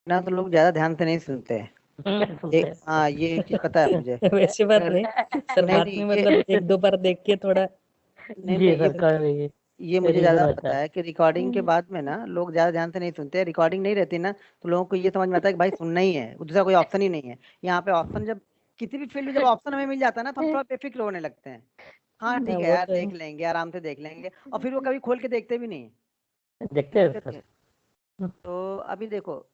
ना तो लोग ज्यादा ध्यान से नहीं सुनते हैं। सुनते हैं। हाँ, ये चीज पता है मुझे। वैसी बात नहीं सर, नहीं बाद नहीं में ये मतलब एक दो बार देख के थोड़ा। नहीं जी नहीं सर, कर ये मुझे ज्यादा रीजन होता पता है। है कि रिकॉर्डिंग के बाद में ना लोग ज्यादा ध्यान से नहीं सुनते। रिकॉर्डिंग नहीं रहती ना तो लोगों को ये समझ में आता है कि भाई सुनना ही है, दूसरा कोई ऑप्शन ही नहीं है। यहाँ पे ऑप्शन जब किसी भी फील्ड में जब ऑप्शन हमें मिल जाता है ना तो हम थोड़ा बेफिक्र होने लगते हैं। हाँ ठीक है वो यार, तो देख लेंगे, आराम से देख लेंगे, और फिर वो कभी खोल के देखते भी नहीं। देखते हैं दिक्कत सर। है। तो अभी देखो,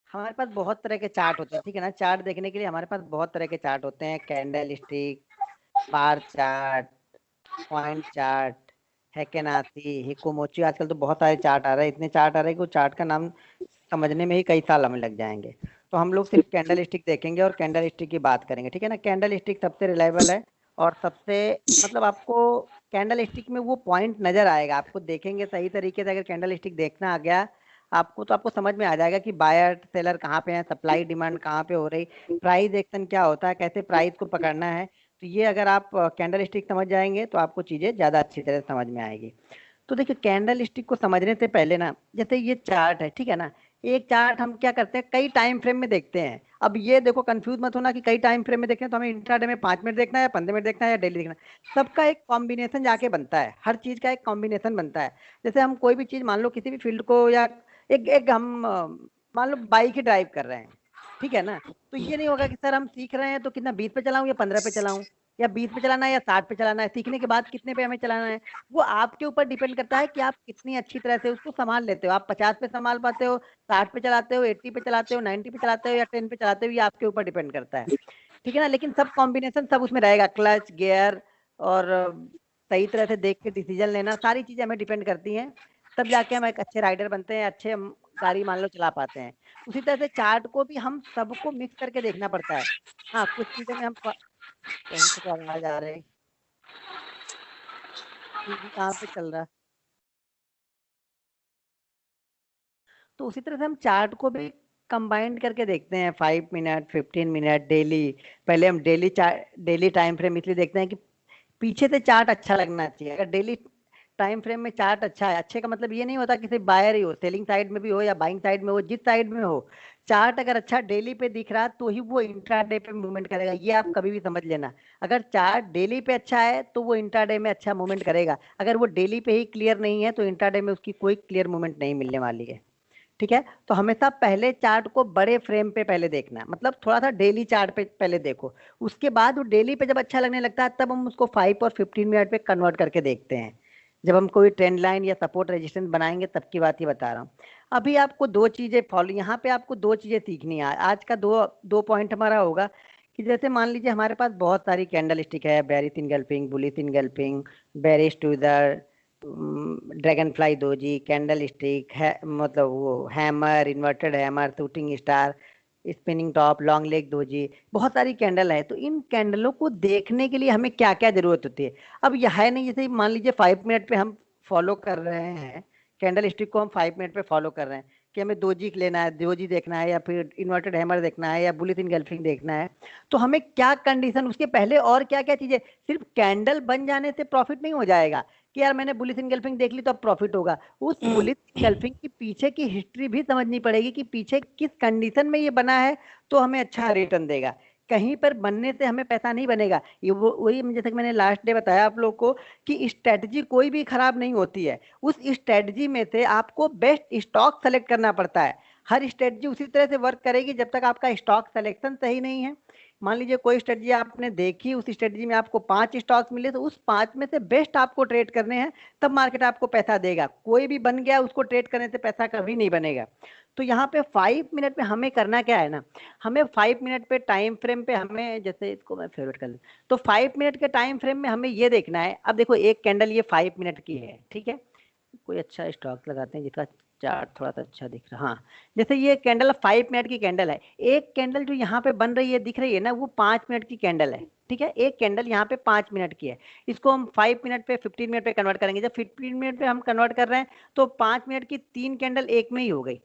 हमारे पास बहुत तरह के चार्ट होते हैं, ठीक है ना। चार्ट देखने के लिए हमारे पास बहुत तरह के चार्ट होते हैं। Candle stick, bar chart, point chart, हेकेनासी, हिकोमोची। आजकल तो बहुत सारे चार्ट आ रहे हैं, इतने चार्ट आ रहे हैं कि वो चार्ट का नाम समझने में ही कई साल हमें लग जाएंगे। तो हम लोग सिर्फ कैंडल स्टिक देखेंगे और कैंडल स्टिक की बात करेंगे, ठीक है ना। कैंडल स्टिक सबसे रिलायबल है और सबसे मतलब आपको कैंडल स्टिक में वो पॉइंट नजर आएगा। आपको देखेंगे सही तरीके से, अगर कैंडल स्टिक देखना आ गया आपको तो आपको समझ में आ जाएगा कि बायर सेलर कहाँ पे है, सप्लाई डिमांड कहाँ पे हो रही, प्राइस एक्शन क्या होता है, कैसे प्राइस को पकड़ना है। तो ये अगर आप कैंडल स्टिक समझ जाएंगे तो आपको चीजें ज्यादा अच्छी तरह से समझ में आएगी। तो देखिए, कैंडल स्टिक को समझने से पहले ना, जैसे ये चार्ट है, ठीक है ना। एक चार्ट हम क्या करते हैं, कई टाइम फ्रेम में देखते हैं। अब ये देखो, कंफ्यूज मत होना कि कई टाइम फ्रेम में देखें तो हमें इंट्राडे में 5 मिनट देखना है या 15 मिनट देखना है या डेली देखना है। सबका एक कॉम्बिनेशन जाके बनता है, हर चीज का एक कॉम्बिनेशन बनता है। जैसे हम कोई भी चीज मान लो, किसी भी फील्ड को, या एक एक हम मान लो बाइक ही ड्राइव कर रहे हैं, ठीक है ना। तो ये नहीं होगा कि सर हम सीख रहे हैं तो कितना 20 पे चलाऊं या 15 पे चलाऊं, या 20 पे चलाना है या 60 पे चलाना है, सीखने के बाद कितने पे हमें चलाना है। वो आपके ऊपर डिपेंड करता है कि आप कितनी अच्छी तरह से उसको संभाल लेते हो। आप 50 पे संभाल पाते हो, 60 पे चलाते हो, 80 पे चलाते हो, 90 पे चलाते हो या 10 पे चलाते हो, ये आपके ऊपर डिपेंड करता है, ठीक है ना। लेकिन सब कॉम्बिनेशन सब उसमें रहेगा, क्लच, गियर, और सही तरह से देख के डिसीजन लेना, सारी चीजें हमें डिपेंड करती हैं। तब जाके हम एक अच्छे राइडर बनते हैं, अच्छे हम गाड़ी मान लो चला पाते हैं। उसी तरह से चार्ट को भी हम सबको मिक्स करके देखना पड़ता है। हाँ, कुछ चीजों में हम कहीं से तो आवाज आ रही, टीवी कहाँ पे चल रहा है। तो उसी तरह से हम चार्ट को भी कंबाइंड करके देखते हैं, 5 मिनट, 15 मिनट, डेली। पहले हम डेली टाइम फ्रेम इसलिए देखते हैं कि पीछे से चार्ट अच्छा लगना चाहिए। अगर डेली टाइम फ्रेम में चार्ट अच्छा है, अच्छे का मतलब ये नहीं होता कि सिर्फ बायर ही हो, सेलिंग साइड में भी हो या बाइंग साइड में हो, जिस साइड में हो, चार्ट अगर अच्छा डेली पे दिख रहा तो ही वो इंट्राडे पे मूवमेंट करेगा। ये आप कभी भी समझ लेना। अगर चार्ट डेली पे अच्छा है तो वो इंट्राडे में अच्छा मूवमेंट करेगा। अगर वो डेली पे ही क्लियर नहीं है तो इंट्राडे में उसकी कोई क्लियर मूवमेंट नहीं मिलने वाली है, ठीक है। तो हमेशा पहले चार्ट को बड़े फ्रेम पे पहले देखना है, मतलब थोड़ा सा डेली चार्ट पे पहले देखो। उसके बाद वो डेली पे जब अच्छा लगने लगता है तब हम उसको 5 और 15 मिनट पे कन्वर्ट करके देखते हैं। जब हम कोई ट्रेंड लाइन या सपोर्ट रेजिस्टेंस बनाएंगे तब की बात ही बता रहा हूँ। अभी आपको दो चीजें फॉलो, यहाँ पे आपको दो चीजें सीखनी है। आज का दो दो पॉइंट हमारा होगा कि जैसे मान लीजिए हमारे पास बहुत सारी कैंडल स्टिक है, bearish engulfing, bullish engulfing, bearish tweezer, dragon fly doji, candle stick है, मतलब वो hammer, inverted hammer, shooting star, spinning top, long leg doji, बहुत सारी कैंडल है। तो इन कैंडलों को देखने के लिए हमें क्या क्या जरूरत होती है। अब यह है नहीं, जैसे मान लीजिए 5 मिनट पे हम फॉलो कर रहे हैं, कैंडल स्टिक को हम 5 मिनट पे फॉलो कर रहे हैं कि हमें दोजी लेना है, दोजी देखना है, या फिर इन्वर्टेड हैमर देखना है, या बुलिश इनगल्फिंग देखना है। तो हमें क्या कंडीशन, उसके पहले और क्या क्या चीजें, सिर्फ कैंडल बन जाने से प्रॉफिट नहीं हो जाएगा कि यार मैंने बुलिश इनगल्फिंग देख ली तो अब प्रॉफिट होगा। उस बुलिश इनगल्फिंग की पीछे की हिस्ट्री भी समझनी पड़ेगी कि पीछे किस कंडीशन में ये बना है तो हमें अच्छा रिटर्न देगा। कहीं पर बनने से हमें पैसा नहीं बनेगा। ये वो वही जैसे कि मैंने लास्ट डे बताया आप लोग को कि स्ट्रेटजी कोई भी खराब नहीं होती है। उस स्ट्रेटजी में से आपको बेस्ट स्टॉक सेलेक्ट करना पड़ता है। हर स्ट्रेटजी उसी तरह से वर्क करेगी जब तक आपका स्टॉक सिलेक्शन सही नहीं है। मान लीजिए कोई स्ट्रेटजी आपने देखी, उस स्ट्रेटजी में आपको 5 स्टॉक्स मिले तो उस 5 में से बेस्ट आपको ट्रेड करने हैं, तब मार्केट आपको पैसा देगा। कोई भी बन गया उसको ट्रेड करने से पैसा कभी नहीं बनेगा। तो यहाँ पे 5 मिनट में हमें करना क्या है ना, हमें 5 मिनट पे टाइम फ्रेम पे हमें, जैसे इसको मैं फेवरेट कर लूँ, तो 5 मिनट के टाइम फ्रेम में हमें ये देखना है। अब देखो एक कैंडल ये 5 मिनट की है, ठीक है। कोई अच्छा स्टॉक लगाते हैं जिसका चार्ट थोड़ा सा अच्छा दिख रहा, हाँ। जैसे ये कैंडल 5 मिनट की कैंडल है। एक कैंडल जो यहाँ पे बन रही है दिख रही है ना, वो 5 मिनट की कैंडल है, ठीक है। एक कैंडल यहाँ पे 5 मिनट की है। इसको हम 5 मिनट पे 15 मिनट पे कन्वर्ट करेंगे। जब 15 मिनट पे हम कन्वर्ट कर रहे हैं तो 5 मिनट की 3 कैंडल एक में ही हो गई,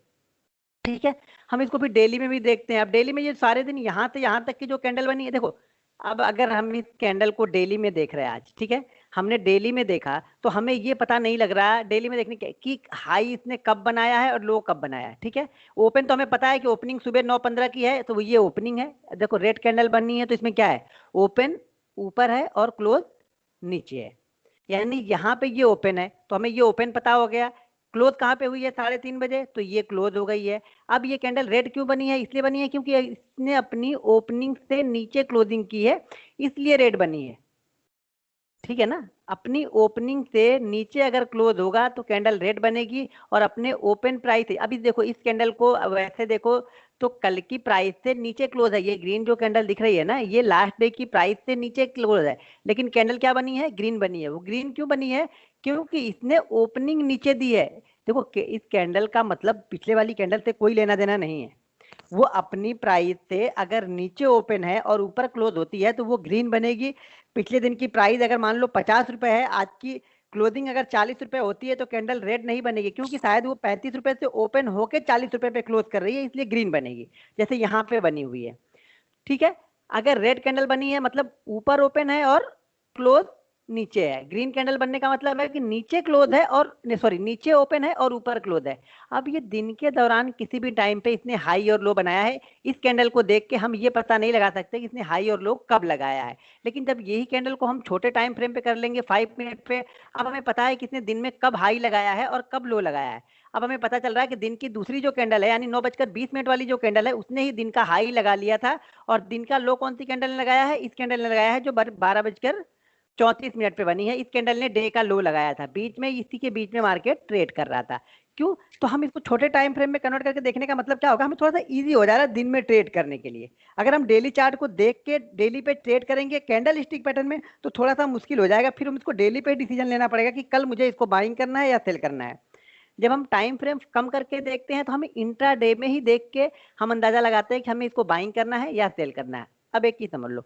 ठीक है। हम इसको फिर डेली में भी देखते हैं। अब डेली में ये सारे दिन यहाँ से यहाँ तक की जो कैंडल बनी है, देखो अब अगर हम इस कैंडल को डेली में देख रहे हैं आज, ठीक है, हमने डेली में देखा तो हमें ये पता नहीं लग रहा डेली में देखने कि हाई इसने कब बनाया है और लो कब बनाया है। ठीक है, ओपन तो हमें पता है कि ओपनिंग सुबह 9:15 की है, तो ये ओपनिंग है। देखो रेड कैंडल बननी है तो इसमें क्या है, ओपन ऊपर है और क्लोज नीचे है, यानी यहाँ पे ये ओपन है तो हमें ये ओपन पता हो गया। क्लोज कहाँ पे हुई है, 3:30 बजे, तो ये क्लोज हो गई है। अब ये कैंडल रेड क्यों बनी है, इसलिए बनी है क्योंकि इसने अपनी ओपनिंग से नीचे क्लोजिंग की है, इसलिए रेड बनी है। ठीक है ना, अपनी ओपनिंग से नीचे अगर क्लोज होगा तो कैंडल रेड बनेगी, और अपने ओपन प्राइस से, अभी देखो इस कैंडल को वैसे देखो तो कल की प्राइस से नीचे क्लोज है। ये ग्रीन जो कैंडल दिख रही है ना, ये लास्ट डे की प्राइस से नीचे क्लोज है, लेकिन कैंडल क्या बनी है, ग्रीन बनी है। वो ग्रीन क्यों बनी है, क्योंकि इसने ओपनिंग नीचे दी है। देखो इस कैंडल का मतलब पिछले वाली कैंडल से कोई लेना देना नहीं है। वो अपनी प्राइस से अगर नीचे ओपन है और ऊपर क्लोज होती है तो वो ग्रीन बनेगी। पिछले दिन की प्राइस अगर मान लो 50 रुपए है, आज की क्लोजिंग अगर 40 रुपए होती है तो कैंडल रेड नहीं बनेगी, क्योंकि शायद वो 35 रुपए से ओपन होके 40 रुपए पे क्लोज कर रही है, इसलिए ग्रीन बनेगी, जैसे यहाँ पे बनी हुई है। ठीक है, अगर रेड कैंडल बनी है मतलब ऊपर ओपन है और क्लोज नीचे है। ग्रीन कैंडल बनने का मतलब है कि नीचे क्लोज है और सॉरी नीचे ओपन है और ऊपर क्लोज है। अब ये दिन के दौरान किसी भी टाइम पे इसने हाई और लो बनाया है, इस कैंडल को देख के हम ये पता नहीं लगा सकते कि इसने हाई और लो कब लगाया है। लेकिन जब यही कैंडल को हम छोटे टाइम फ्रेम पे कर लेंगे 5 मिनट पे, अब हमें पता है कि इसने दिन में कब हाई लगाया है और कब लो लगाया है। अब हमें पता चल रहा है कि दिन की दूसरी जो कैंडल है यानी 9:20 वाली जो कैंडल है उसने ही दिन का हाई लगा लिया था, और दिन का लो कौन सी कैंडल ने लगाया है, इस कैंडल ने लगाया है जो 12:34 पे बनी है। इस कैंडल ने डे का लो लगाया था, बीच में इसी के बीच में मार्केट ट्रेड कर रहा था। क्यों, तो हम इसको छोटे टाइम फ्रेम में कन्वर्ट करके देखने का मतलब क्या होगा, हमें थोड़ा सा इजी हो जा रहा है दिन में ट्रेड करने के लिए। अगर हम डेली चार्ट को देख के डेली पे ट्रेड करेंगे कैंडल स्टिक पैटर्न में तो थोड़ा सा मुश्किल हो जाएगा, फिर हम इसको डेली पे डिसीजन लेना पड़ेगा कि कल मुझे इसको बाइंग करना है या सेल करना है। जब हम टाइम फ्रेम कम करके देखते हैं तो हमें इंट्रा डे में ही देख के हम अंदाजा लगाते हैं कि हमें इसको बाइंग करना है या सेल करना है। अब एक चीज समझ लो,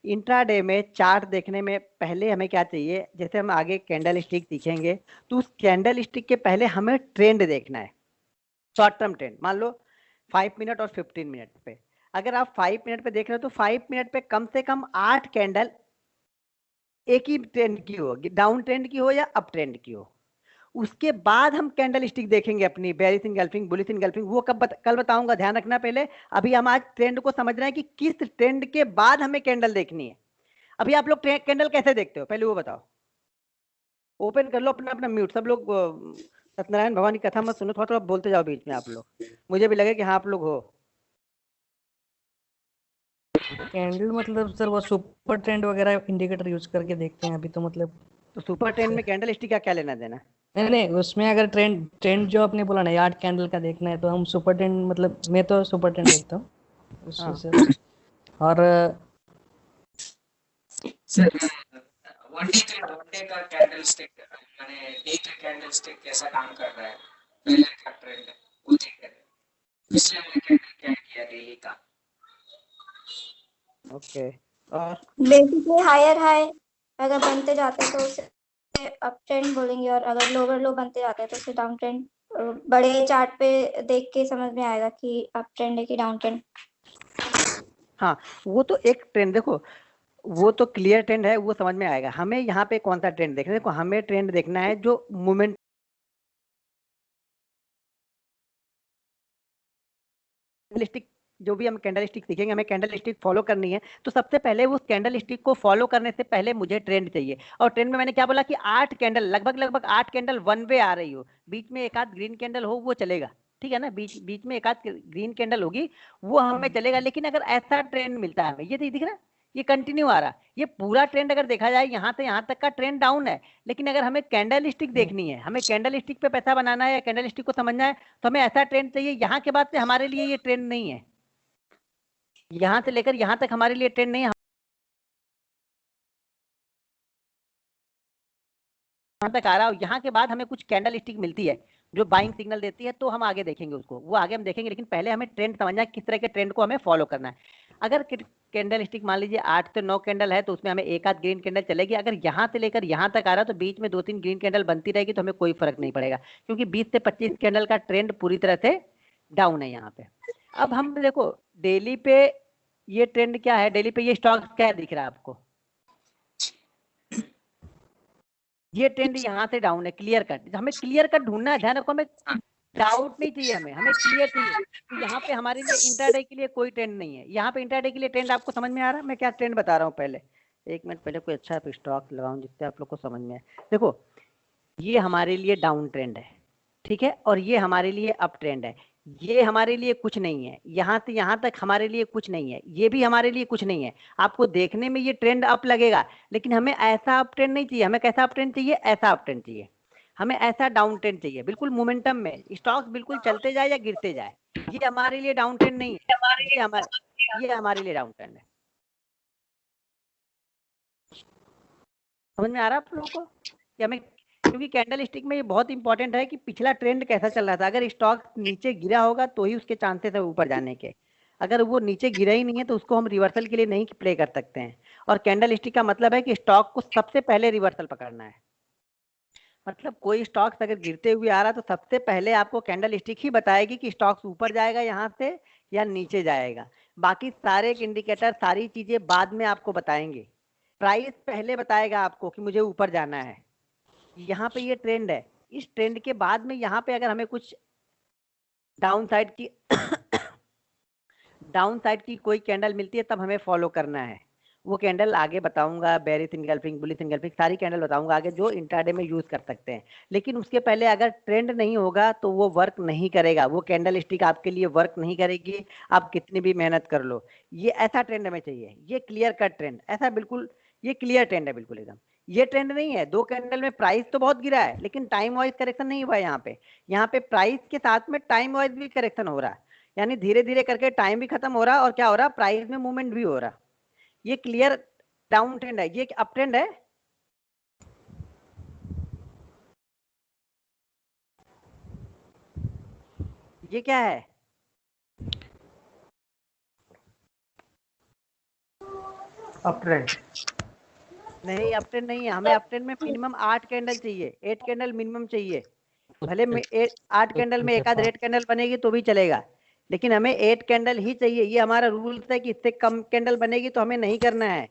इंट्रा डे में चार्ट देखने में पहले हमें क्या चाहिए, जैसे हम आगे कैंडल स्टिक सीखेंगे तो उस कैंडल स्टिक के पहले हमें ट्रेंड देखना है, शॉर्ट टर्म ट्रेंड। मान लो 5 मिनट और 15 मिनट पे, अगर आप 5 मिनट पे देख रहे हो तो 5 मिनट पे कम से कम 8 कैंडल एक ही ट्रेंड की हो, डाउन ट्रेंड की हो या अप ट्रेंड की हो। उसके बाद हम कैंडल स्टिक देखेंगे अपनी बेरिश इनगल्फिंग बुलिश इनगल्फिंग, वो कल बताऊंगा, ध्यान रखना पहले। अभी हम आज ट्रेंड को समझ रहे हैं कि किस ट्रेंड के बाद हमें कैंडल देखनी है। अभी आप लोग कैंडल कैसे देखते हो पहले वो बताओ। ओपन कर लो अपना अपना म्यूट, सब लोग सत्यनारायण भगवान की कथा मत सुनो, थोड़ा थोड़ा बोलते जाओ बीच में आप लोग, मुझे भी लगे कि हाँ आप लोग हो। कैंडल मतलब सर वो सुपर ट्रेंड वगैरह इंडिकेटर यूज करके देखते हैं अभी तो मतलब। तो सुपर ट्रेंड में कैंडल स्टिक का क्या लेना देना। नहीं नहीं, उसमें अगर ट्रेंड ट्रेंड जो आपने बोला ना 8 कैंडल का देखना है तो हम सुपर ट्रेंड, मतलब मैं तो सुपर ट्रेंड देखता हूँ उससे हाँ सर। और सर वन डे का कैंडल स्टिक माने डे का कैंडल स्टिक कैसा काम कर रहा है, पहले का ट्रेंड वो चेक करें, पिछले वाले कैंडल क्या किया डेली का। ओके, और बेसिकली हायर हाई अगर बनते जाते हैं तो उसे अप ट्रेंड बोलेंगे, और अगर लोअर लो बनते जाते हैं तो उसे डाउन ट्रेंड। बड़े चार्ट पे देख के समझ में आएगा कि अप ट्रेंड है कि डाउन ट्रेंड। हाँ वो तो एक ट्रेंड देखो, वो तो क्लियर ट्रेंड है, वो समझ में आएगा। हमें यहाँ पे कौन सा ट्रेंड देखना है, देखो हमें ट्रेंड देखना है जो मूवमेंट स्टिक, जो भी हम कैंडल स्टिक सीखेंगे हमें कैंडल स्टिक फॉलो करनी है। तो सबसे पहले उस कैंडल स्टिक को फॉलो करने से पहले मुझे ट्रेंड चाहिए, और ट्रेंड में मैंने क्या बोला कि 8 कैंडल, लगभग 8 कैंडल वन वे आ रही हो, बीच में एक आध ग्रीन कैंडल हो वो चलेगा। ठीक है ना, बीच बीच में एक आध ग्रीन कैंडल होगी वो हमें चलेगा। लेकिन अगर ऐसा ट्रेंड मिलता है हमें, ये दिख रहा है, ये कंटिन्यू आ रहा, ये पूरा ट्रेंड अगर देखा जाए यहाँ से यहाँ तक का ट्रेंड डाउन है, लेकिन अगर हमें कैंडल स्टिक देखनी है, हमें कैंडल स्टिक पे पैसा बनाना है या कैंडल स्टिक को समझना है, तो हमें ऐसा ट्रेंड चाहिए। यहाँ के बाद से हमारे लिए ये ट्रेंड नहीं है, यहाँ से लेकर यहाँ तक हमारे लिए ट्रेंड नहीं है, यहाँ तक आ रहा है, यहाँ के बाद हमें कुछ कैंडल स्टिक मिलती है जो बाइंग सिग्नल देती है, तो हम आगे देखेंगे उसको, वो आगे हम देखेंगे। लेकिन पहले हमें ट्रेंड समझना है, किस तरह के ट्रेंड को हमें फॉलो करना है। अगर कैंडल स्टिक मान लीजिए 8 से 9 कैंडल है तो उसमें हमें एक आध ग्रीन कैंडल चलेगी। अगर यहाँ से लेकर यहाँ तक आ रहा है तो बीच में 2-3 ग्रीन कैंडल बनती रहेगी तो हमें कोई फर्क नहीं पड़ेगा, क्योंकि 20 से 25 कैंडल का ट्रेंड पूरी तरह से डाउन है यहाँ पे। अब हम देखो डेली पे ये ट्रेंड क्या है, डेली पे ये स्टॉक क्या दिख रहा है आपको, ये ट्रेंड यहाँ से डाउन है, क्लियर कट। हमें क्लियर कट ढूंढना है, ध्यान रखो, हमें डाउट नहीं चाहिए, हमें क्लियर चाहिए। तो यहाँ पे हमारे लिए इंट्राडे के लिए कोई ट्रेंड नहीं है। यहाँ पे इंट्राडे के लिए ट्रेंड आपको समझ में आ रहा है? मैं क्या ट्रेंड बता रहा हूँ, पहले 1 मिनट पहले कोई अच्छा स्टॉक लगाऊं जिससे आप लोग को समझ में आए। देखो, ये हमारे लिए डाउन ट्रेंड है, ठीक है, और ये हमारे लिए अप ट्रेंड है। ये हमारे लिए कुछ नहीं है, यहाँ से यहाँ तक हमारे लिए कुछ नहीं है, ये भी हमारे लिए कुछ नहीं है। आपको देखने में ये ट्रेंड अप लगेगा, लेकिन हमें ऐसा अप ट्रेंड नहीं चाहिए। हमें कैसा अप ट्रेंड चाहिए? ऐसा अप ट्रेंड चाहिए। हमें ऐसा डाउन ट्रेंड चाहिए, बिल्कुल मोमेंटम में स्टॉक्स बिल्कुल चलते जाए या गिरते जाए। ये हमारे लिए डाउन ट्रेंड नहीं है, ये हमारे लिए डाउन ट्रेंड है। समझ में आ रहा है आप लोगों को कि हमें, क्योंकि कैंडल स्टिक में ये बहुत इंपॉर्टेंट है कि पिछला ट्रेंड कैसा चल रहा था। अगर स्टॉक नीचे गिरा होगा तो ही उसके चांसेस है ऊपर जाने के। अगर वो नीचे गिरा ही नहीं है तो उसको हम रिवर्सल के लिए नहीं प्ले कर सकते हैं। और कैंडल स्टिक का मतलब है कि स्टॉक को सबसे पहले रिवर्सल पकड़ना है। मतलब कोई स्टॉक्स अगर गिरते हुए आ रहा है तो सबसे पहले आपको कैंडल स्टिक ही बताएगी कि स्टॉक्स ऊपर जाएगा यहाँ से या नीचे जाएगा। बाकी सारे इंडिकेटर, सारी चीजें बाद में आपको बताएंगे। प्राइस पहले बताएगा आपको कि मुझे ऊपर जाना है। यहाँ पे ये ट्रेंड है, इस ट्रेंड के बाद में यहाँ पे अगर हमें कुछ डाउन साइड की डाउन साइड की कोई कैंडल मिलती है तब हमें फॉलो करना है। वो कैंडल आगे बताऊंगा, बेरिश इनगल्फिंग, बुलिश इनगल्फिंग, सारी कैंडल बताऊंगा आगे जो इंट्राडे में यूज कर सकते हैं। लेकिन उसके पहले अगर ट्रेंड नहीं होगा तो वो वर्क नहीं करेगा, वो कैंडल स्टिक आपके लिए वर्क नहीं करेगी, आप कितनी भी मेहनत कर लो। ये ऐसा ट्रेंड हमें चाहिए, ये क्लियर कट ट्रेंड, ऐसा बिल्कुल ये क्लियर ट्रेंड है बिल्कुल एकदम। ये ट्रेंड नहीं है 2 कैंडल में प्राइस तो बहुत गिरा है लेकिन टाइम वाइज करेक्शन नहीं हुआ है। यहाँ पे प्राइस के साथ में टाइम वाइज भी करेक्शन हो रहा है, यानी धीरे धीरे करके टाइम भी खत्म हो रहा है और क्या हो रहा है, प्राइस में मूवमेंट भी हो रहा। ये क्लियर डाउन ट्रेंड है, ये अप ट्रेंड है। ये क्या है? अप ट्रेंड नहीं, अप ट्रेंड नहीं है। हमें अप ट्रेंड में मिनिमम 8 कैंडल चाहिए, 8 कैंडल मिनिमम चाहिए। भले में 8 कैंडल में एक आध रेड कैंडल बनेगी तो भी चलेगा, लेकिन हमें 8 कैंडल ही चाहिए। ये हमारा रूल है कि इससे कम कैंडल बनेगी तो हमें नहीं करना है,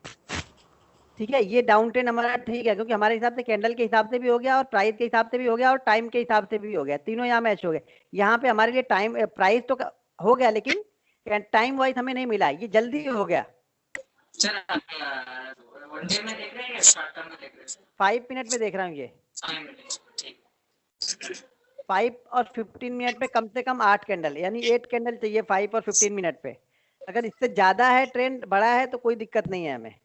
ठीक है। ये डाउन ट्रेंड हमारा ठीक है क्योंकि हमारे हिसाब से कैंडल के हिसाब से भी हो गया और प्राइस के हिसाब से भी हो गया और टाइम के हिसाब से भी हो गया, तीनों यहाँ मैच हो गए। यहाँ पे हमारे लिए टाइम प्राइस तो हो गया लेकिन टाइम वाइज हमें नहीं मिला, ये जल्दी हो गया। सर वन डे में देख रहे हैं या शॉर्ट टर्म में देख रहे हैं? 5 मिनट में देख रहा हूँ ये। 5 मिनट, ठीक। 5 और 15 मिनट पे कम से कम 8 कैंडल, यानी 8 कैंडल चाहिए 5 और 15 मिनट पे। अगर इससे ज्यादा है, ट्रेंड बड़ा है तो कोई दिक्कत नहीं है हमें।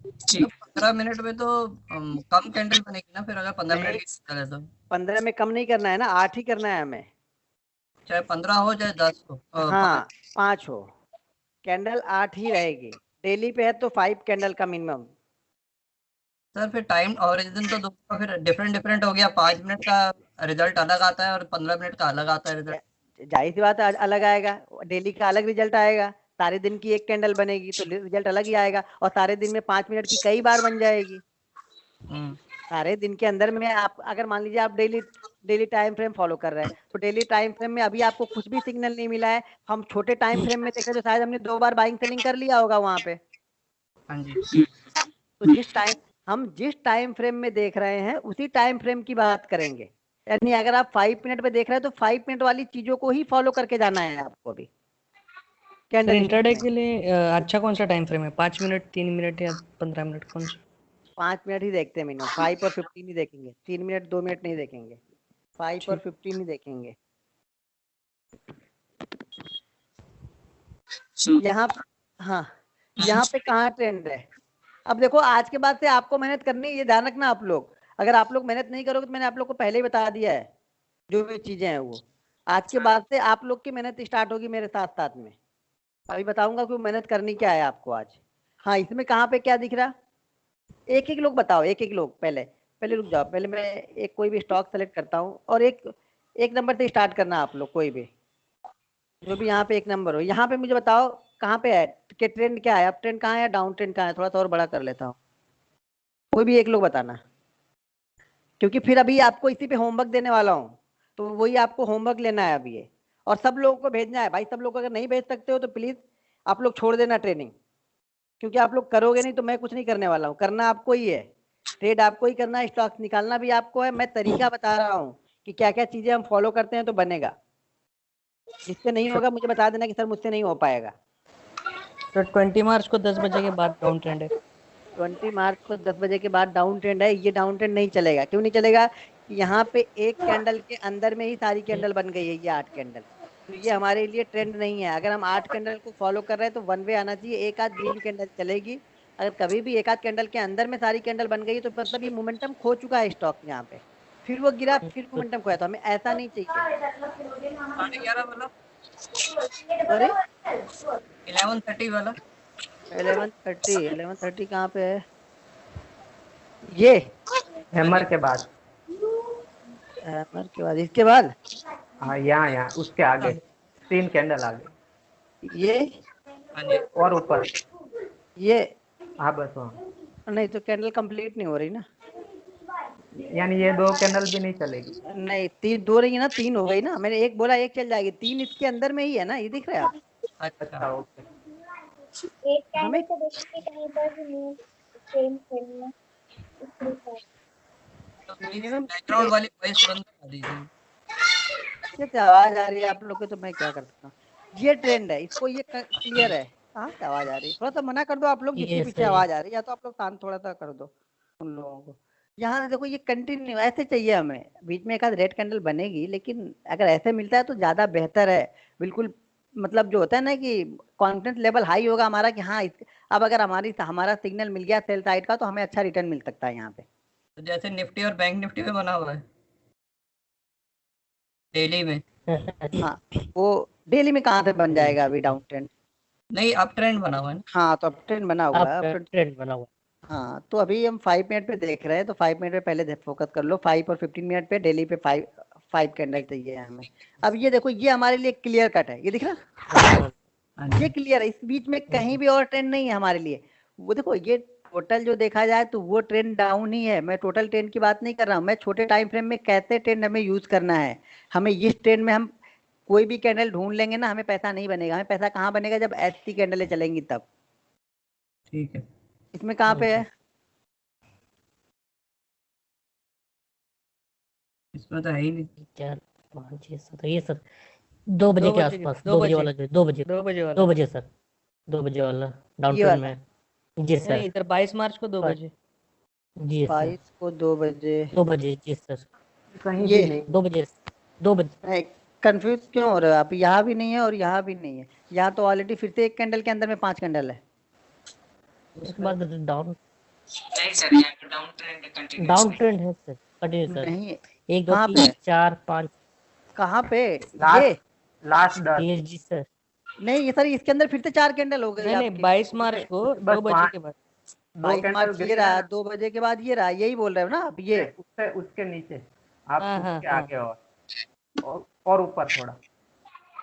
15 मिनट में तो कम कैंडल बनेगी ना, फिर अगर 15 मिनट की चले तो 15 में कम नहीं करना है ना, 8 ही करना है हमें, चाहे 15 हो चाहे 10 हो। हाँ 5 हो, कैंडल 8 ही रहेगी। डेली पे है तो 5 कैंडल का मिनिमम। सर फिर टाइम और इस दिन तो दोनों का फिर डिफरेंट हो गया। 5 मिनट का रिजल्ट अलग आता है और 15 मिनट का अलग आता है रिजल्ट। जाहिर सी बात है अलग आएगा, डेली का अलग रिजल्ट आएगा। सारे दिन की एक कैंडल बनेगी तो रिजल्ट अलग ही आएगा, और सारे दिन में 5 मिनट की कई बार बन जाएगी। सारे दिन के अंदर में आप अगर मान लीजिए आप डेली टाइम फ्रेम फॉलो कर रहे हैं तो डेली टाइम फ्रेम में अभी आपको कुछ भी सिग्नल नहीं मिला है, हम छोटे टाइम फ्रेम में देखें तो शायद हमने 2 बार बाइंग सेलिंग कर लिया होगा वहां पे। हाँ जी। तो जिस टाइम फ्रेम में देख रहे हैं उसी टाइम फ्रेम की बात करेंगे। यानी अगर आप 5 मिनट पे देख रहे हैं तो 5 मिनट वाली चीजों को ही फॉलो करके जाना है आपको भी। सर इंट्राडे के लिए अच्छा कौन सा टाइम फ्रेम है? 5 मिनट, 3 मिनट या 15 मिनट, कौन सा? 5 मिनट ही देखते हैं मिनिमम, 5 और 15 ही देखेंगे, 3 मिनट 2 मिनट नहीं देखेंगे, 5 और 15 ही देखेंगे। यहाँ हाँ, यहाँ पे कहाँ ट्रेंड है? अब देखो आज के बाद से आपको मेहनत करनी है, ये ध्यान रखना आप लोग। अगर आप लोग मेहनत नहीं करोगे तो मैंने आप लोग को पहले ही बता दिया है जो भी चीजें हैं वो। आज के बाद से आप लोग की मेहनत स्टार्ट होगी मेरे साथ साथ में। अभी बताऊंगा कि मेहनत करनी क्या है आपको आज। हाँ, इसमें कहाँ पे क्या दिख रहा, एक एक लोग बताओ, एक एक लोग। पहले रुक जाओ, पहले मैं एक कोई भी स्टॉक सेलेक्ट करता हूँ और एक नंबर से स्टार्ट करना आप लोग, कोई भी जो भी यहाँ पे एक नंबर हो। यहाँ पे मुझे बताओ कहाँ पे है कि ट्रेंड क्या है, अप ट्रेंड कहाँ है, डाउन ट्रेंड कहाँ है। थोड़ा सा और बड़ा कर लेता हूँ, कोई भी एक लोग बताना, क्योंकि फिर अभी आपको इसी पे होमवर्क देने वाला हूँ तो वही आपको होमवर्क लेना है अभी ये, और सब लोगों को भेजना है भाई। सब लोग अगर नहीं भेज सकते हो तो प्लीज आप लोग छोड़ देना ट्रेनिंग, क्योंकि आप लोग करोगे नहीं तो मैं कुछ नहीं करने वाला हूँ, करना आपको ही है। ट्रेड आपको ही करना है, स्टॉक्स निकालना भी आपको है। मैं तरीका बता रहा हूँ कि क्या क्या चीजें हम फॉलो करते हैं तो बनेगा। जिससे नहीं होगा मुझे बता देना कि सर मुझसे नहीं हो पाएगा। तो 20 मार्च को 10 बजे के बाद डाउन ट्रेंड है। 20 मार्च को 10 बजे के बाद डाउन ट्रेंड है। ये डाउन ट्रेंड नहीं चलेगा। क्यों नहीं चलेगा? यहाँ पे एक कैंडल के अंदर में ही सारी कैंडल बन गई है, ये 8 कैंडल। तो ये हमारे लिए ट्रेंड नहीं है। अगर हम 8 कैंडल को फॉलो कर रहे हैं तो वन वे आना चाहिए, एक आध ग्रीन कैंडल चलेगी। अगर कभी भी एक आध कैंडल के अंदर में सारी कैंडल बन गई तो मतलब ये मोमेंटम खो चुका है स्टॉक यहाँ पे। फिर वो गिरा, फिर मोमेंटम खोया। तो हमें ऐसा नहीं चाहिए। 11:30 वाला, सॉरी, 11:30 वाला। 11:30 कहाँ पे है? ये हैमर के बाद, हैमर के बाद, इसके बाद हाँ यहाँ उसके आगे 3 कैंडल आगे, ये हाँ जी, और ऊपर, ये हाँ बस वहाँ। नहीं तो कैंडल कंप्लीट नहीं हो रही ना। यानी ये 2 कैंडल भी नहीं चलेगी। नहीं, 3 दो रही है ना, 3 हो गई ना। मैंने एक बोला एक चल जाएगी, 3 इसके अंदर में ही है ना, ये दिख रहा है आप? अच्छा ओके। एक कैंडल हमें से देखिए कहीं पर भी नहीं सेम सेम में। तो प्लीज मिनिमम बैकग्राउंड वाली वॉइस बंद कर दीजिए। से आवाज आ रही है आप लोग को, तो मैं क्या कर सकता हूँ। ये ट्रेंड है, इसको ये क्लियर है। कहाँ से आवाज आ रही है? थोड़ा सा मना कर दो आप लोग, जिसके ये पीछे सही। आवाज आ रही है, या तो आप लोग शांत थोड़ा सा कर दो उन लोगों को। यहाँ देखो ये कंटिन्यू ऐसे चाहिए हमें। बीच में एक आध रेड कैंडल बनेगी, लेकिन अगर ऐसे मिलता है तो ज्यादा बेहतर है। बिल्कुल, मतलब जो होता है ना कि कॉन्फिडेंस लेवल हाई होगा हमारा कि हाँ अब अगर हमारा सिग्नल मिल गया सेल साइड का तो हमें अच्छा रिटर्न मिल सकता है यहाँ पे। तो जैसे निफ्टी और बैंक निफ्टी में बना हुआ है डेली में। हाँ, वो डेली में कहाँ से बन जाएगा अभी डाउन ट्रेंड? नहीं, अप ट्रेंड बना हुआ है ना। हाँ, तो अप ट्रेंड बना हुआ है। आप ट्रेंड बना हुआ। हाँ, तो अभी हम 5 मिनट पे देख रहे हैं, तो 5 मिनट पे पहले फोकस कर लो। 5 और 15 मिनट पे डेली पे 5 कैंडल चाहिए हमें। अब ये देखो, ये हमारे लिए क्लियर कट है, ये दिख रहा? हाँ ये जी, क्लियर है, इस बीच में कहीं भी और ट्रेंड नहीं है हमारे लिए। वो देखो, ये टोटल जो देखा जाए तो वो ट्रेंड डाउन ही है। मैं टोटल ट्रेंड की बात नहीं कर रहा हूँ, मैं छोटे टाइम फ्रेम में कैसे ट्रेंड हमें यूज करना है। हमें इस ट्रेंड में हम कोई भी कैंडल ढूंढ लेंगे ना, हमें पैसा नहीं बनेगा। हमें पैसा कहाँ बनेगा? जब ऐसी कैंडलें चलेंगी तब। ठीक है। इसमें कहाँ पे है? इसमें तो है ही नहीं। 4 5 6 7 ये सर 2 बजे के आसपास, 2 बजे वाला जो 2 बजे 2 बजे वाला 2 बजे सर 2 बजे वाला डाउन ये ट्रेंड वाला में। जी नहीं, सर, इधर 22 मार्च को 2 पर- बजे। जी सर 22 को 2 बजे 2 बजे जी सर कहीं ये भी नहीं। 2 बजे 2 बजे कंफ्यूज क्यों हो रहे हो आप? यहाँ भी नहीं है और यहाँ भी नहीं है। यहाँ तो ऑलरेडी फिर से एक कैंडल के अंदर में 5 कैंडल है। उसके बाद डाउन नहीं सर, यहाँ पे down trend continuous down trend है सर, कंटिन्यू सर। नहीं, 1 2 कहाँ पे 3 है? 4 5 कहाँ पे? ये लास्ट 10 ये जी सर। नहीं, ये सर इसके अंदर फिर से 4 कैंडल हो गई नहीं नहीं, आपकी। 22 मार्च को बस 2 बजे पाँच- के बाद। 2 22 कैंडल मार्च ये रहा, 2 बजे के बाद ये रहा, यही बोल रहे हो ना आप? ये उससे उसके नीचे आप हाँ, हाँ, उसके हाँ। आगे और ऊपर थोड़ा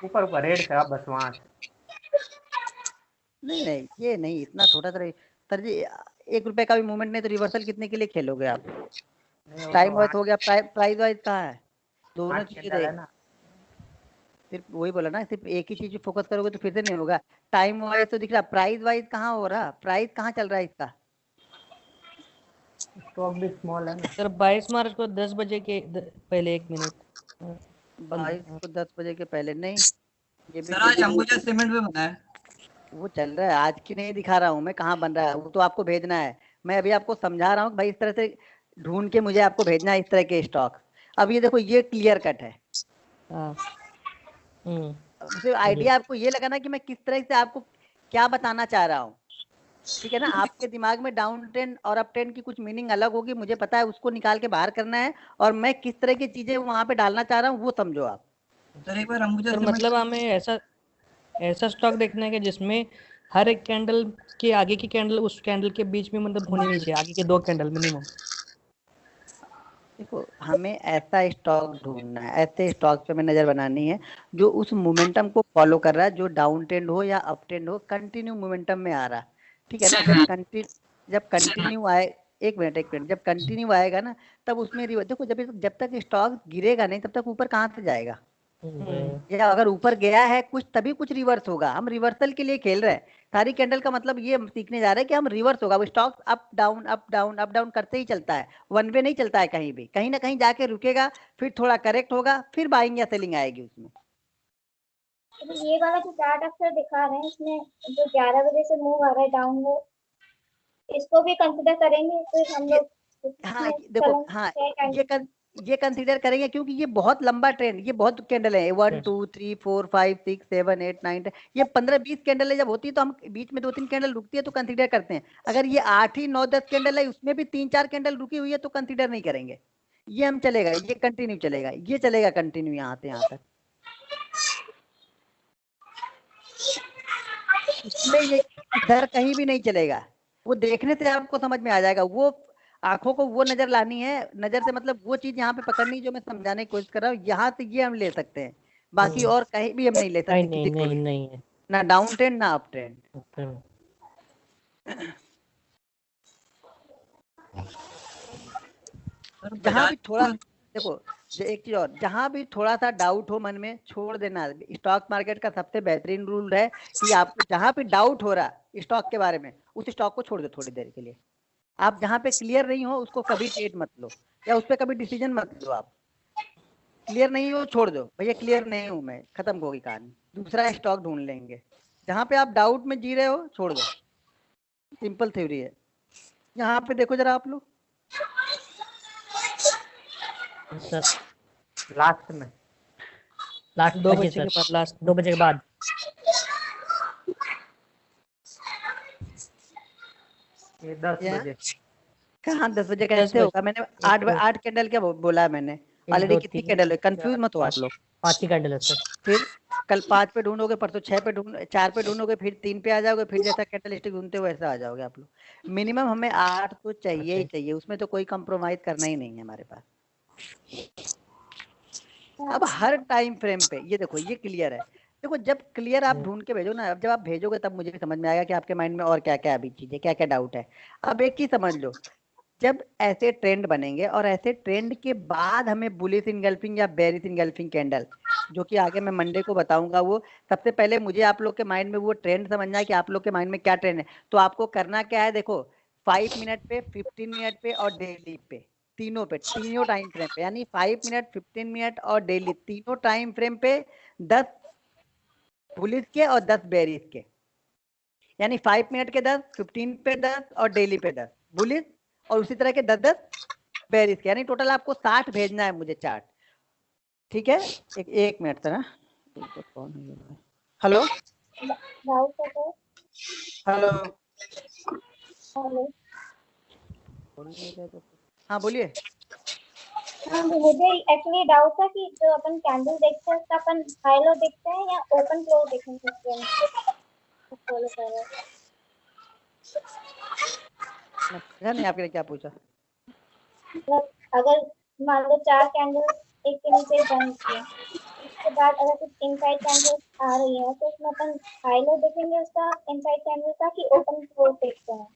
ऊपर रेड का बस वहाँ से। नहीं नहीं, ये नहीं, इतना छोटा सा सर जी। 1 रुपए का भी मूवमेंट नहीं तो रिवर्सल कितने के लिए खेलोगे आप? नहीं, वो टाइम तो वाइज हो गया, प्राइस वाइज कहाँ है? दोनों 8 चीजें कैंडल है देख। ना। सिर्फ वही बोला ना, सिर्फ एक ही चीज फोकस करोगे तो फिर से नहीं होगा। टाइम वाइज तो दिख रहा, प्राइस वाइज कहाँ हो रहा? प्राइस कहाँ चल रहा है इसका? स्टॉक भी स्मॉल है ना। सर 22 मार्च को 10 बजे के पहले 1 मिनट 22 को 10 बजे के पहले नहीं। ये भी सर आज अंबुजा सीमेंट में बना है। वो चल रहा है, आज की नहीं दिखा रहा हूँ मैं, कहाँ बन रहा है वो तो आपको भेजना है। मैं अभी आपको समझा रहा हूँ कि भाई इस तरह से ढूंढ के मुझे आपको भेजना है इस तरह के स्टॉक। अब ये देखो, ये क्लियर कट है। हाँ। मुझे आइडिया आपको ये लगा ना कि मैं किस तरह से आपको क्या बताना चाह रहा हूँ। ठीक है ना? आपके दिमाग में डाउन ट्रेंड और अप ट्रेंड की कुछ मीनिंग अलग होगी, मुझे पता है, उसको निकाल के बाहर करना है। और मैं किस तरह की चीजें वहां पे डालना चाह रहा हूँ वो समझो आप। सर एक बार अंबुजा सर सीमेंट मतलब हमें ऐसा स्टॉक देखना है कि जिसमें हर एक कैंडल के आगे की कैंडल उस कैंडल के बीच में मतलब होनी नहीं चाहिए, आगे के 2 कैंडल मिनिमम। देखो, हमें ऐसा स्टॉक ढूंढना है, ऐसे स्टॉक पे हमें नजर बनानी है जो उस मोमेंटम को फॉलो कर रहा है, जो डाउन ट्रेंड हो या अप ट्रेंड हो, कंटिन्यू मोमेंटम में आ रहा। ठीक है ना? जब कंटिन्यू आए, एक मिनट, जब कंटिन्यू आएगा ना तब उसमें देखो, जब तक स्टॉक गिरेगा नहीं तब तक ऊपर कहाँ से जाएगा? या अगर ऊपर गया है कुछ तभी कुछ रिवर्स होगा। हम रिवर्सल के लिए खेल रहे हैं। सारी कैंडल का मतलब ये हम सीखने जा रहे हैं कि हम रिवर्स होगा। वो stock up down up down up down करते ही चलता है, वन वे नहीं चलता है। कहीं भी कहीं ना कहीं जाके रुकेगा, फिर थोड़ा करेक्ट होगा, फिर बाइंग या सेलिंग आएगी उसमें। तो ये वाला जो चार्ट अक्सर दिखा रहे हैं इसमें जो 11 बजे से मूव आ रहा है डाउन, वो इसको भी कंसिडर करेंगे फिर हम लोग? हाँ देखो, हाँ ये कंसीडर करेंगे क्योंकि ये बहुत लंबा ट्रेंड, ये बहुत कैंडल है, 1 2 3 4 5 6 7 8 9 ये 15-20 कैंडल है। जब होती है तो हम बीच में 2-3 कैंडल रुकती है तो कंसीडर करते हैं। अगर ये 8 ही 9 10 कैंडल है, उसमें भी 3-4 कैंडल रुकी हुई है तो कंसीडर नहीं करेंगे। ये हम चलेगा, ये कंटिन्यू चलेगा, ये चलेगा कंटिन्यू यहाँ से यहाँ तक। इसमें ये इधर कहीं भी नहीं चलेगा। वो देखने से आपको समझ में आ जाएगा। वो आंखों को वो नजर लानी है, नजर से मतलब वो चीज यहाँ पे पकड़नी जो मैं समझाने की कोशिश कर रहा हूँ। यहाँ से ये हम ले सकते हैं, बाकी और कहीं भी हम नहीं ले सकते किसी को भी। नहीं है ना डाउन ट्रेंड ना अप ट्रेंड। जहाँ भी थोड़ा देखो, एक चीज और, जहाँ भी थोड़ा सा डाउट हो मन में छोड़ देना। स्टॉक मार्केट का सबसे बेहतरीन रूल है कि आपको जहाँ पे डाउट हो रहा स्टॉक के बारे में, उस स्टॉक को छोड़ दो थोड़ी देर के लिए। आप जहाँ पे क्लियर नहीं हो उसको कभी ट्रेड मत लो, या उस पर कभी डिसीजन मत लो। आप क्लियर नहीं हो छोड़ दो, भैया क्लियर नहीं हूँ मैं, खत्म होगी कहानी, दूसरा स्टॉक ढूंढ लेंगे। जहाँ पे आप डाउट में जी रहे हो छोड़ दो, सिंपल थ्योरी है। यहाँ पे देखो जरा आप लोग, लास्ट में लास्ट 2 बजे के बाद, लास्ट 2 बजे के बाद ये 10 बजे कहाँ 10 बजे कैसे होगा? मैंने 8 कैंडल क्या बोला है मैंने ऑलरेडी? कितनी कैंडल है? कंफ्यूज मत हो आप लोग। 5 की कैंडल है सर। फिर कल 5 पे ढूंढोगे, परसों 6 पे 4 पे ढूंढोगे, फिर 3 पे आ जाओगे, फिर जैसा कैंडल स्टिक ढूंढते हो वैसा आ जाओगे आप लोग। मिनिमम हमें 8 तो चाहिए ही चाहिए, उसमें तो कोई कंप्रोमाइज करना ही नहीं है हमारे पास। अब हर टाइम फ्रेम पे ये देखो, ये क्लियर है। देखो जब क्लियर आप ढूंढ के भेजो ना, अब जब आप भेजोगे तब मुझे समझ में आएगा कि आपके माइंड में और क्या क्या अभी चीजें, क्या क्या डाउट है। अब एक चीज समझ लो, जब ऐसे ट्रेंड बनेंगे और ऐसे ट्रेंड के बाद हमें बुलिश इनगल्फिंग या बेरिश इनगल्फिंग कैंडल, जो कि आगे मैं मंडे को बताऊंगा, वो सबसे पहले मुझे आप लोग के माइंड में वो ट्रेंड समझना है कि आप लोग के माइंड में क्या ट्रेंड है। तो आपको करना क्या है, देखो 5 मिनट पे, 15 मिनट पे और डेली पे, तीनों पे, तीनों टाइम फ्रेम पे, यानी 5 मिनट 15 मिनट और डेली, तीनों टाइम फ्रेम पे 10 बुलिश के और 10 बेरिश के, यानी 5 मिनट के 10, 15 पे 10 और डेली पे 10 बुलिश, और उसी तरह के 10-10 बेरिश के, यानी टोटल आपको 60 भेजना है मुझे चार्ट। ठीक है, एक मिनट सर। हेलो हेलो, हाँ बोलिए। हाँ, मुझे एक्चुअली डाउट था कि जो अपन कैंडल देखते हैं उसका अपन हाई लो देखते हैं या ओपन क्लोज देखने सकते हैं? फॉलो कर रहे हैं नहीं, आपने क्या पूछा? मतलब अगर मान लो 4 कैंडल एक के नीचे बंद किए, उसके बाद अगर कुछ इनसाइड कैंडल आ रही है तो उसमें अपन हाई लो देखेंगे उसका इनसाइड कैंडल का, कि ओपन क्लोज देखते हैं?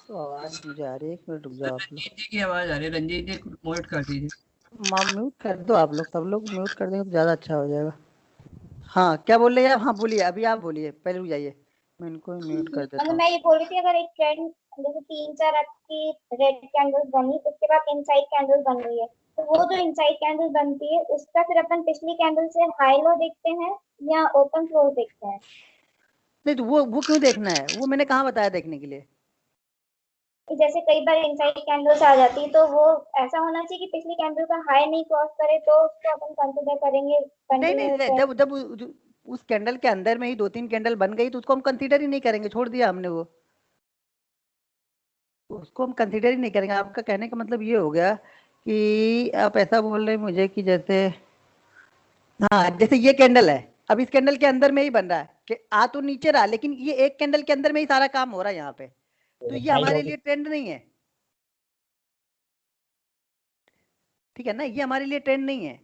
तो आवाज मुझे आ रही है, 1 मिनट रुक जाओ आप लोग। रंजीत जी की आवाज आ रही है, रंजीत जी म्यूट कर दीजिए। म्यूट कर दो आप लोग, सब लोग म्यूट कर देंगे तो ज्यादा अच्छा हो जाएगा। हाँ क्या बोल रहे हैं आप? हाँ बोलिए, अभी आप बोलिए, पहले रुक जाइए, मैं इनको म्यूट कर देता हूँ। मैं ये बोल रही थी, अगर एक ट्रेंड जैसे 3-4 आपकी रेड कैंडल बनी, उसके बाद इनसाइड कैंडल बन रही है, तो वो जो इनसाइड कैंडल बनती है उसका फिर अपन पिछली कैंडल से हाई लो देखते हैं या ओपन क्लोज देखते हैं? नहीं तो वो क्यों देखना है? वो मैंने कहाँ बताया देखने के लिए? जैसे कई बार इनसाइड कैंडल्स आ जाती है तो वो ऐसा होना चाहिए कि पिछली कैंडल का हाई नहीं क्रॉस करे तो उसको अपन कंसीडर करेंगे नहीं कंटिन्यू। जब उस कैंडल के अंदर में ही 2-3 कैंडल बन गई तो उसको हम कंसीडर ही नहीं करेंगे, छोड़ दिया हमने वो, उसको हम कंसीडर ही नहीं करेंगे। आपका कहने का मतलब ये हो गया कि आप ऐसा बोल रहे हैं मुझे कि जैसे, हाँ जैसे ये कैंडल है, अब इस कैंडल के अंदर में ही बन रहा है कि आ तो नीचे रहा, लेकिन ये एक कैंडल के अंदर में ही सारा काम हो रहा है यहाँ पे, तो ये हमारे लिए ट्रेंड नहीं है। ठीक है ना, ये हमारे लिए ट्रेंड नहीं है।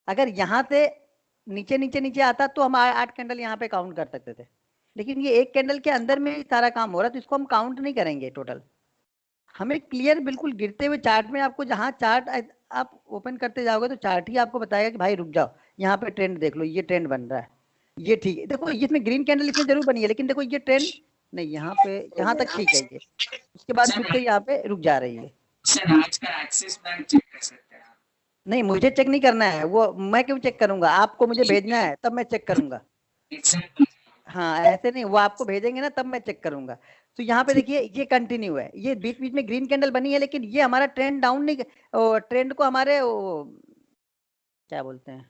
अगर यहाँ से नीचे नीचे नीचे आता तो हम 8 कैंडल यहाँ पे काउंट कर सकते थे, लेकिन ये एक कैंडल के अंदर में ही सारा काम हो रहा है, तो इसको हम काउंट नहीं करेंगे टोटल। हमें क्लियर बिल्कुल गिरते हुए चार्ट में आपको जहाँ चार्ट आप ओपन करते जाओगे तो चार्ट ही आपको बताएगा कि भाई रुक जाओ, यहाँ पे ट्रेंड देख लो, ये ट्रेंड बन रहा है, ये ठीक है। देखो इसमें ग्रीन कैंडल इसमें जरूर बनी है, लेकिन देखो ये ट्रेंड नहीं, यहाँ पे यहाँ तक ठीक है ये, उसके बाद फिर से यहाँ पे रुक जा रही है। सर आज का एक्सिस बैंक चेक कर सकते हैं आप। नहीं मुझे चेक नहीं करना है, वो मैं क्यों चेक करूंगा, आपको मुझे भेजना है तब मैं चेक करूंगा। एग्जाम्पल हाँ ऐसे नहीं, वो आपको भेजेंगे ना तब मैं चेक करूंगा। तो यहाँ पे देखिए ये कंटिन्यू है, ये बीच बीच में ग्रीन कैंडल बनी है, लेकिन ये हमारा ट्रेंड डाउन नहीं, ट्रेंड को हमारे क्या बोलते हैं,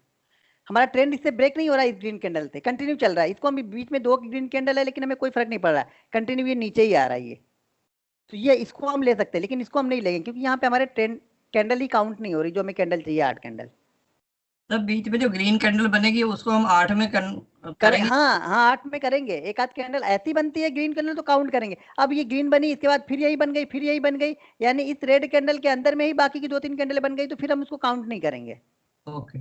हमारा ट्रेंड इससे ब्रेक नहीं हो रहा है, इस ग्रीन कैंडल से कंटिन्यू चल रहा है। इसको हम बीच में 2 ग्रीन कैंडल है लेकिन हमें कोई फर्क नहीं पड़ रहा है, कंटिन्यू ये नीचे ही आ रहा है ये। तो ये इसको हम ले सकते हैं, लेकिन इसको हम नहीं लेंगे क्योंकि यहाँ पे हमारे ट्रेंड कैंडल ही काउंट नहीं हो रही, जो हमें कैंडल चाहिए 8 कैंडल। तब बीच में जो ग्रीन कैंडल बनेगी उसको हम 8 में करेंगे। हाँ 8 में करेंगे, एक आध कैंडल ऐसी बनती है ग्रीन कैंडल तो काउंट करेंगे। अब ये ग्रीन बनी, इसके बाद फिर यही बन गई, फिर यही बन गई, यानी इस रेड कैंडल के अंदर में ही बाकी की 2-3 कैंडल बन गई, तो फिर हम उसको काउंट नहीं करेंगे। ओके।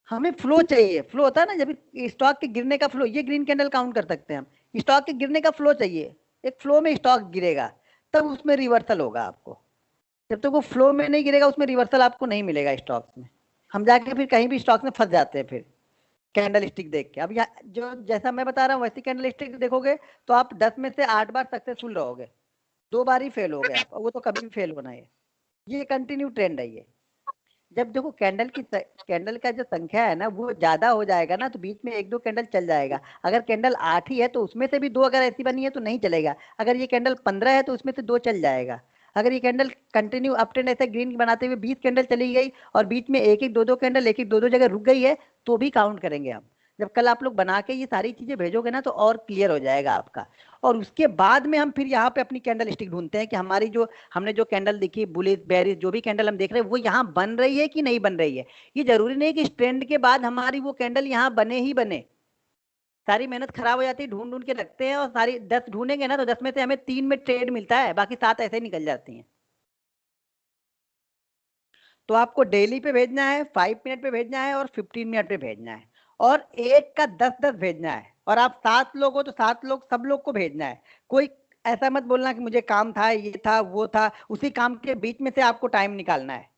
हमें फ्लो चाहिए, फ्लो होता है ना जब स्टॉक के गिरने का फ्लो, ये ग्रीन कैंडल काउंट कर सकते हैं हम। स्टॉक के गिरने का फ्लो चाहिए, एक फ्लो में स्टॉक गिरेगा तब उसमें रिवर्सल होगा आपको। जब तक वो फ्लो में नहीं गिरेगा उसमें रिवर्सल आपको नहीं मिलेगा स्टॉक्स में। हम जाके फिर कहीं भी स्टॉक्स में फंस जाते हैं फिर कैंडल स्टिक देख के। अब यहाँ जो जैसा मैं बता रहा हूँ वैसी कैंडल स्टिक देखोगे तो आप 10 में से 8 बार सक्सेसफुल रहोगे, 2 बार ही फेल हो गए आप, वो तो कभी भी फेल होना है। ये कंटिन्यू ट्रेंड है ये। जब देखो कैंडल का जो संख्या है ना वो ज्यादा हो जाएगा ना, तो बीच में 1-2 कैंडल चल जाएगा। अगर कैंडल 8 ही है तो उसमें से भी 2 अगर ऐसी बनी है तो नहीं चलेगा। अगर ये कैंडल 15 है तो उसमें से 2 चल जाएगा। अगर ये कैंडल कंटिन्यू अप ट्रेंड ऐसे ग्रीन बनाते हुए 20 कैंडल चली गई और बीच में 1-1 2-2 कैंडल 1-1 2-2 जगह रुक गई है तो भी काउंट करेंगे हम। जब कल आप लोग बना के ये सारी चीजें भेजोगे ना तो और क्लियर हो जाएगा आपका। और उसके बाद में हम फिर यहाँ पे अपनी कैंडल स्टिक ढूंढते हैं कि हमारी जो हमने जो कैंडल देखी बुलिश बेरिश जो भी कैंडल हम देख रहे हैं वो यहाँ बन रही है कि नहीं बन रही है। ये जरूरी नहीं कि इस ट्रेंड के बाद हमारी वो कैंडल यहाँ बने ही बने। सारी मेहनत खराब हो जाती है, ढूंढ ढूंढ के रखते हैं और सारी 10 ढूंढेंगे ना तो 10 में से हमें 3 में ट्रेड मिलता है, बाकी 7 ऐसे ही निकल जाती हैं। तो आपको डेली पे भेजना है, 5 मिनट पे भेजना है और 15 मिनट पे भेजना है, और एक का 10-10 भेजना है। और आप 7 लोग हो तो 7 लोग सब लोग को भेजना है। कोई ऐसा मत बोलना कि मुझे काम था, ये था, वो था। उसी काम के बीच में से आपको टाइम निकालना है,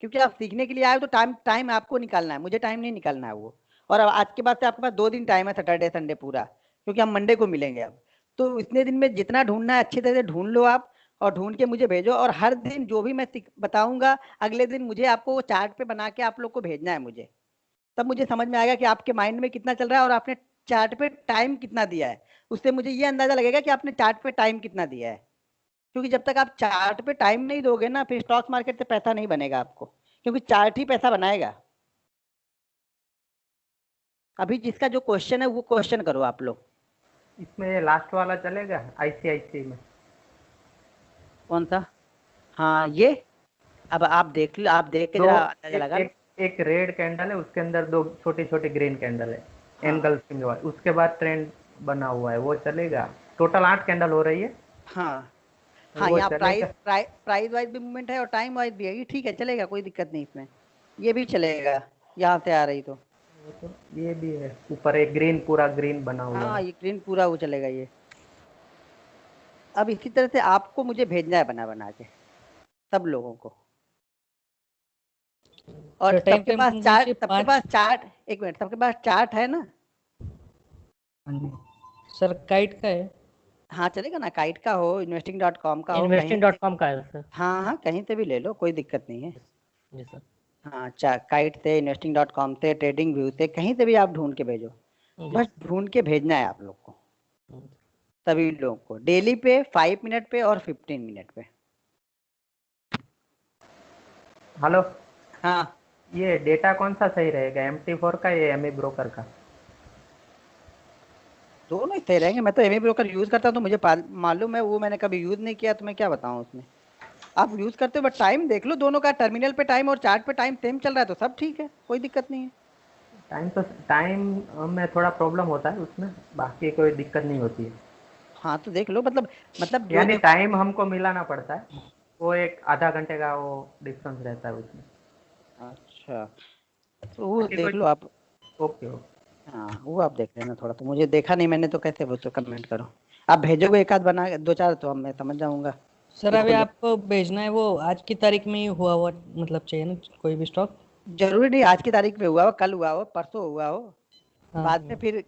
क्योंकि आप सीखने के लिए आए हो तो टाइम आपको निकालना है, मुझे टाइम नहीं निकालना है वो। और अब आज के बाद से आपके पास 2 दिन टाइम है, सैटरडे संडे पूरा, क्योंकि हम मंडे को मिलेंगे अब। तो इतने दिन में जितना ढूंढना है अच्छी तरह से ढूंढ लो आप, और ढूंढ के मुझे भेजो। और हर दिन जो भी मैं बताऊंगा अगले दिन मुझे आपको वो चार्ट पे बना के आप लोग को भेजना है मुझे। तब मुझे समझ में आएगा कि आपके माइंड में कितना चल रहा है और आपने चार्ट पे टाइम कितना दिया है। उससे मुझे ये अंदाजा लगेगा कि आपने चार्ट पे टाइम कितना दिया है। क्योंकि जब तक आप चार्ट पे टाइम नहीं दोगे ना फिर स्टॉक मार्केट से पैसा नहीं बनेगा आपको, क्योंकि चार्ट ही पैसा बनाएगा। अभी जिसका जो क्वेश्चन है वो क्वेश्चन करो आप लोग। इसमें लास्ट वाला चलेगा आईसीआईसी में? कौन सा? हाँ ये अब आप देख लो, आप देख के जरा अंदाजा लगा लो। एक रेड कैंडल है उसके अंदर 2 छोटे छोटे ग्रीन कैंडल है, हाँ। एनगल्फिंग वाला, उसके बाद ट्रेंड बना हुआ है, वो चलेगा? टोटल 8 कैंडल हो रही है। हाँ हाँ, वो यहाँ चलेगा? प्राइस वाइज भी मूवमेंट है और टाइम वाइज भी है, ये ठीक है, चलेगा, कोई दिक्कत नहीं इसमें। ये भी चलेगा यहाँ से आ रही तो। तो ये भी है, ऊपर एक ग्रीन पूरा ग्रीन बना हुआ हाँ है। ये ग्रीन पूरा वो चलेगा ये। अब इसी तरह से आपको मुझे भेजना है बना बना के सब लोगों को। और टाइम सबके फ्रेम पास कौन चार्ट, सी? सबके 5 पास चार्ट, एक मिनट, सबके पास चार्ट है ना? सर काइट का है, हाँ चलेगा ना, काइट का हो, investing.com का हो, कहीं से। investing.com का है सर। हाँ हाँ कहीं से भी ले लो, कोई दिक्कत नहीं है। जी सर। हाँ काइट से, investing.com से, ट्रेडिंग व्यू से, कहीं से भी आप ढूंढ के भेजो। बस ढूंढ के भेजना है आप लोग को, सभी लोगों को, डेली पे, 5 मिनट पे और 15 मिनट पे। हेलो, हाँ ये डेटा कौन सा सही रहेगा, MT4 का या एमई ब्रोकर का? दोनों ही सही रहेंगे। मैं तो एमई ब्रोकर यूज करता हूँ तो मुझे मालूम है, वो मैंने कभी यूज नहीं किया तो मैं क्या बताऊँ उसमें। आप यूज करते हो बट टाइम देख लो दोनों का, टर्मिनल पे टाइम और चार्ट पे टाइम सेम चल रहा है तो सब ठीक है, कोई दिक्कत नहीं है। टाइम में थोड़ा प्रॉब्लम होता है उसमें, बाकी कोई दिक्कत नहीं होती है। हाँ तो देख लो, मतलब जो यानी टाइम हमको मिलाना पड़ता है, वो एक आधा घंटे का वो डिफरेंस रहता है उसमें। अच्छा तो वो बाकी देख कोई- लो आप। Okay okay. हाँ वो आप देख लेना थोड़ा, तो मुझे देखा नहीं मैंने तो कैसे वो तो कमेंट करो। आप भेजोगे एक आध बना के 2-4 तो मैं समझ जाऊंगा। सर अभी इसको आपको भेजना है वो आज की तारीख में ही हुआ मतलब चाहिए ना कोई भी स्टॉक? जरूरी नहीं आज की तारीख पे हुआ हो, कल हुआ हो, परसों हुआ हो, हाँ बाद में फिर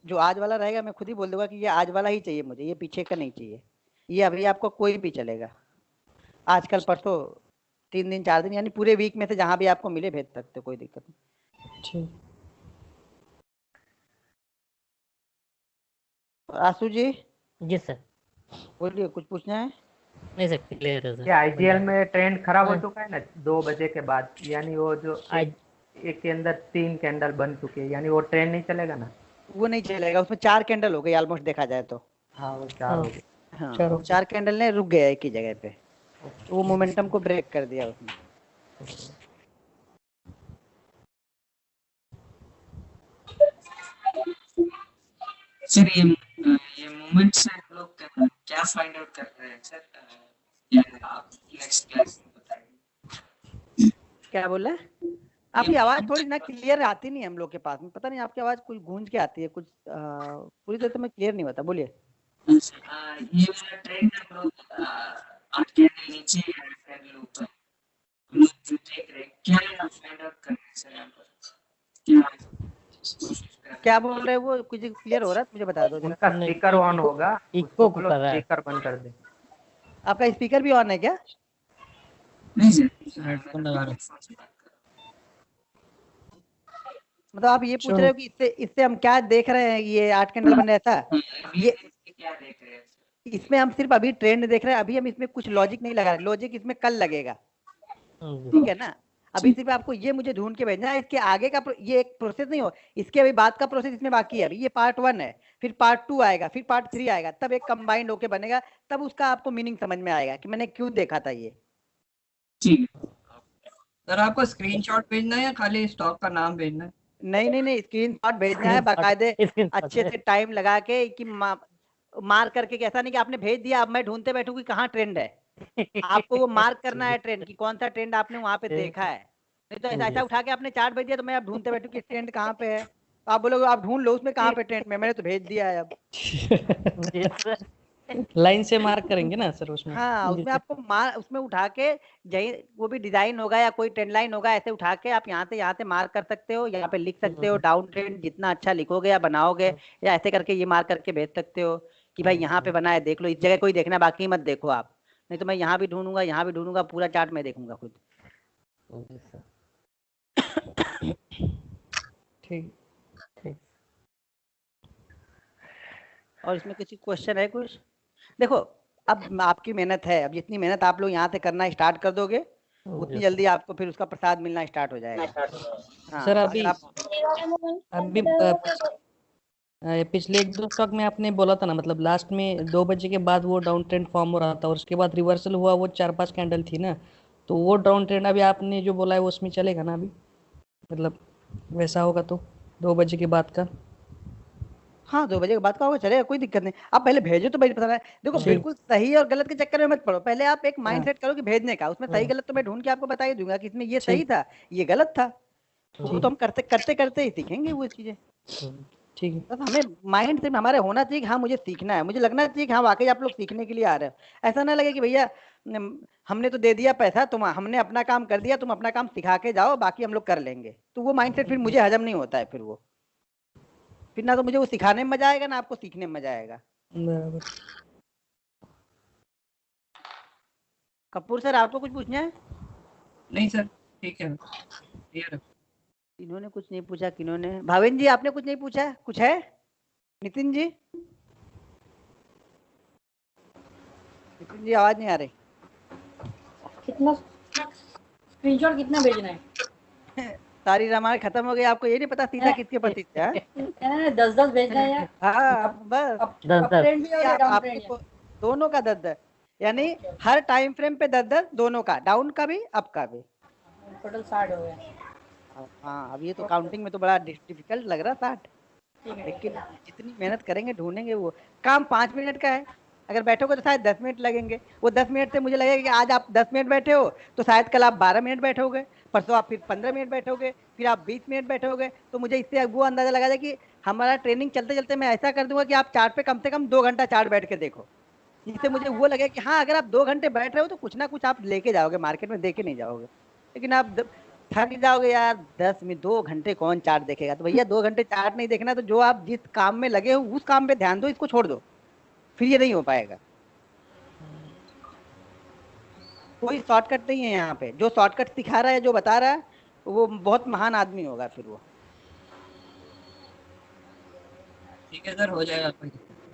जो आज वाला रहेगा मैं खुद ही बोल दूंगा कि ये आज वाला ही चाहिए मुझे, ये पीछे का नहीं चाहिए। ये अभी आपको कोई भी चलेगा, आज कल परसों, 3 दिन 4 दिन, यानी पूरे वीक में से जहां भी आपको मिले भेज सकते हो, कोई दिक्कत नहीं। ठीक। आशु जी जी सर। बोलिए, कुछ पूछना है? नहीं सर क्लियर है सर। ये आईजीएल में ट्रेंड खराब हो चुका है ना 2 बजे के बाद, यानी वो जो एक के अंदर 3 कैंडल बन चुके हैं, यानी वो ट्रेंड नहीं चलेगा ना? वो नहीं चलेगा, उसमें 4 कैंडल हो गई ऑलमोस्ट देखा जाए तो। हाँ वो 4 हो गए। हाँ चलो। 4 कैंडल ने रुक गया एक ही जगह पे, वो मोमेंटम को ब्रेक कर दिया उसने। सर ये मूवमेंट से हम लोग क्या फाइंड आउट कर रहे हैं सर? या आप नेक्स्ट क्लास में बताएंगे। क्या बोल रहे हैं? आपकी आवाज थोड़ी ना क्लियर आती नहीं है हम लोग के पास में, पता नहीं आपकी आवाज कुछ गूंज के आती है, कुछ पूरी तरह से मैं क्लियर नहीं होता। बोलिए। ये वाला ट्रेंड हम लोग 8 कैंडल नीचे या कैंडल ऊपर हम लोग जो देख रहे हैं, क्या फाइंड आउट कर रहे हैं सर यहाँ पर? क्या बोल रहे हैं वो कुछ क्लियर हो रहा है मुझे बता दो जरा। उनका स्पीकर ऑन होगा, इको कर रहा है। स्पीकर बंद कर दे। आपका स्पीकर भी ऑन है क्या? नहीं सर, हेडफोन लगा रहे। मतलब आप ये पूछ रहे हो कि इससे हम क्या देख रहे हैं, ये 8 कैंडल बन रहा है ऐसा? ये क्या देख रहे हैं? इसमें हम सिर्फ अभी ट्रेंड देख रहे हैं, अभी हम इसमें कुछ लॉजिक नहीं लगा रहे, लॉजिक इसमें कल लगेगा, ठीक है ना? अभी सिर्फ आपको ये मुझे ढूंढ के भेजना है, इसके आगे का ये एक प्रोसेस नहीं हो, इसके अभी बाद का प्रोसेस इसमें बाकी है। अभी ये पार्ट 1 है, फिर पार्ट 2 आएगा, फिर पार्ट 3 आएगा, तब एक कंबाइंड होके बनेगा, तब उसका आपको मीनिंग समझ में आएगा कि मैंने क्यों देखा था ये। ठीक है सर आपको स्क्रीनशॉट भेजना है या खाली स्टॉक का नाम भेजना है? नहीं स्क्रीनशॉट भेजना है बाकायदे, अच्छे से टाइम लगा के कि मार करके, कैसा नहीं कि आपने भेज दिया अब मैं ढूंढते बैठूं कि कहाँ ट्रेंड है। आपको वो मार्क करना है ट्रेंड की कौन सा ट्रेंड आपने वहां पे देखा है, नहीं तो ऐसा उठा के आपने चार्ट भेज दिया तो मैं अब ढूंढते बैठूं कि ट्रेंड कहाँ पे है, तो आप बोलोगे आप ढूंढ लो उसमें कहाँ पे ट्रेंड में, मैंने तो भेज दिया है अब। लाइन से मार्क करेंगे ना सर उसमें? हाँ उसमें आपको उसमें उठा के जही वो भी डिजाइन होगा या कोई ट्रेंड लाइन होगा, ऐसे उठा के आप यहाँ से मार्क कर सकते हो, यहाँ पे लिख सकते हो डाउन ट्रेंड, जितना अच्छा लिखोगे या बनाओगे, या ऐसे करके ये मार्क करके भेज सकते हो कि भाई यहाँ पे बना है देख लो, इस जगह कोई देखना बाकी मत देखो आप, नहीं तो मैं यहाँ भी ढूंढूंगा, पूरा चार्ट में देखूंगा खुद। ठीक। और इसमें किसी क्वेश्चन है कुछ? देखो अब आपकी मेहनत है, अब जितनी मेहनत आप लोग यहाँ से करना स्टार्ट कर दोगे उतनी जल्दी आपको फिर उसका प्रसाद मिलना स्टार्ट हो जाएगा। हाँ, सर अभी अभी पिछले 1-2 स्टॉक में आपने बोला था ना, मतलब लास्ट में 2 बजे के बाद वो डाउन ट्रेंड फॉर्म हो रहा था और उसके बाद रिवर्सल हुआ, वो 4-5 कैंडल थी ना, तो वो डाउन ट्रेंड अभी आपने जो बोला है वो उसमें चलेगा ना अभी, मतलब वैसा होगा तो 2 बजे के बाद का? हाँ 2 बजे के बाद का होगा, चलेगा, कोई दिक्कत नहीं। आप पहले भेजो तो भाई पता है, देखो बिल्कुल सही और गलत के चक्कर में मत पड़ो, पहले आप एक माइंड सेट करो कि भेजने का, उसमें सही गलत तो मैं ढूंढ के आपको बता ही दूंगा कि इसमें ये सही था ये गलत था, वो तो हम करते ही सीखेंगे वो चीजें। ठीक है। बस हमें माइंड से हमारे होना चाहिए कि हाँ मुझे सीखना है, मुझे लगना चाहिए कि हाँ वाकई आप लोग सीखने के लिए आ रहे हो। ऐसा ना लगे कि भैया हमने तो दे दिया पैसा, तुम हमने अपना काम कर दिया, तुम अपना काम सिखा के जाओ बाकी हम लोग कर लेंगे, तो वो माइंड सेट फिर मुझे हजम नहीं होता है, फिर ना तो मुझे वो सिखाने में मजा आएगा ना आपको सीखने में मजा आएगा। बराबर। कपूर सर आपको कुछ पूछना है? नहीं सर ठीक है, क्लियर है। इन्होंने कुछ नहीं पूछा, किन्होंने? भावेन जी आपने कुछ नहीं पूछा, कुछ है? नितिन जी आवाज नहीं आ रही। कितना स्क्रीनशॉट कितना भेजना है? सारी रामायण खत्म हो गई, आपको ये नहीं पता सीता किसके पति थे? 10-10 भेजना है यार। हाँ बस ट्रेंड भी और डाउन ट्रेंड आपको दोनों का 10-10, यानी हर टाइम फ्रेम पे 10-10 दोनों का, डाउन का भी अप का भी, टोटल 60 हो गया। हाँ अब ये तो काउंटिंग में तो बड़ा डिफिकल्ट लग रहा 60, लेकिन जितनी मेहनत करेंगे ढूंढेंगे, वो काम 5 मिनट का है, अगर बैठोगे तो शायद 10 मिनट लगेंगे, वो 10 मिनट से मुझे लगेगा कि आज आप 10 मिनट बैठे हो तो शायद कल आप 12 मिनट बैठोगे, परसों आप फिर 15 मिनट बैठोगे, फिर आप 20 मिनट बैठोगे, तो मुझे इससे वो अंदाजा लगा जाए कि हमारा ट्रेनिंग चलते चलते मैं ऐसा कर दूंगा कि आप चार्ट पे कम से कम 2 घंटा चार्ट बैठ के देखो, जिससे मुझे वो लगे कि हाँ अगर आप 2 घंटे बैठ रहे हो तो कुछ ना कुछ आप लेके जाओगे, मार्केट में दे के नहीं जाओगे। लेकिन आप थक जाओगे यार 2 घंटे कौन चार्ट देखेगा। तो भैया 2 घंटे चार्ट नहीं देखना, तो जो आप जिस काम में लगे हो उस काम पे ध्यान दो, इसको छोड़ दो, फिर ये नहीं हो पाएगा। कोई शॉर्टकट नहीं है यहाँ पे। जो शॉर्टकट सिखा रहा है, जो बता रहा है, वो बहुत महान आदमी होगा फिर वो। ठीक है सर, हो जाएगा।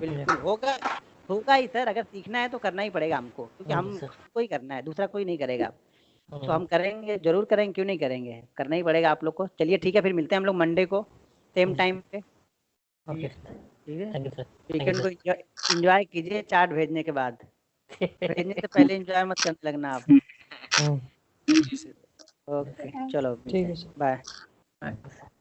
बिल्कुल होगा, होगा ही सर। अगर सीखना है तो करना ही पड़ेगा हमको, क्योंकि हाँ हम जी सर। कोई करना है, दूसरा कोई नहीं करेगा। तो हाँ, हम करेंगे, जरूर करेंगे, क्यों नहीं करेंगे, करना ही पड़ेगा आप लोग को। चलिए ठीक है, फिर मिलते हैं हम लोग मंडे को सेम टाइम पे। ओके सर, ठीक है, थैंक यू सर। वीकेंड को एंजॉय कीजिए चार्ट भेजने के बाद। भेजने से पहले एंजॉय मत करने लगना आप। हाँ। ओके चलो ठीक है सर। बाय। Bye.